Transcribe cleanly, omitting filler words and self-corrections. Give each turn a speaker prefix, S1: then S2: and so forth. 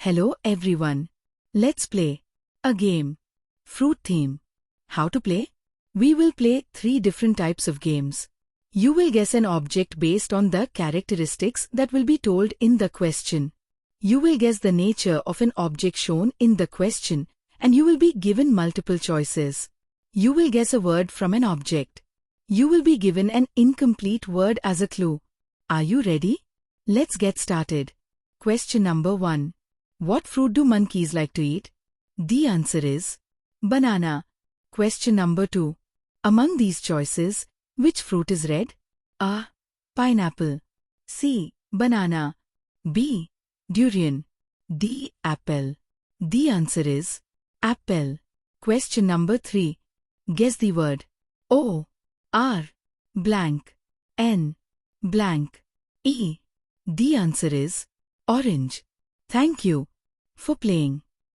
S1: Hello everyone. Let's play a game. Fruit theme. How to play? We will play 3 different types of games. You will guess an object based on the characteristics that will be told in the question. You will guess the nature of an object shown in the question, and you will be given multiple choices. You will guess a word from an object. You will be given an incomplete word as a clue. Are you ready? Let's get started. Question number 1. What fruit do monkeys like to eat? The answer is banana. Question number 2. Among these choices, which fruit is red? A. Pineapple. C. Banana. B. Durian. D. Apple. The answer is apple. Question number 3. Guess the word. O. R. Blank. N. Blank. E. The answer is orange. Thank you for playing.